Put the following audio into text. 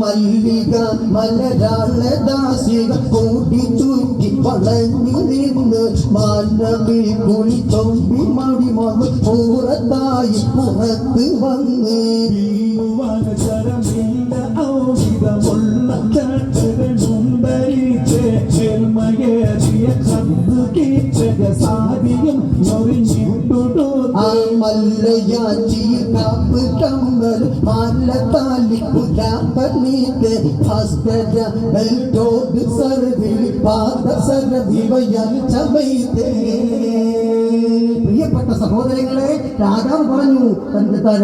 മല്ലിക മലരാള ദാസിക കൂട്ടി തൂക്കി വളഞ്ഞു നിന്ന് മാനവിൽ കുളി തൊമ്പി മടി വന്ന് പുറത്തായി പുറത്ത് വന്ന് മല്ലയാച്ചിയിൽ കാപ്പ് കമ്മൽ മാലത്താലിക്കു ചാപ്പനീത്ത് ഹസ്തജ ബെൽറ്റോട് സർവിൽ പാദ സർവിവയാൽ ചമയിത്തേ. പ്രിയപ്പെട്ട സഹോദരങ്ങളെ, രാജാവ് പറഞ്ഞു തന്റെ താര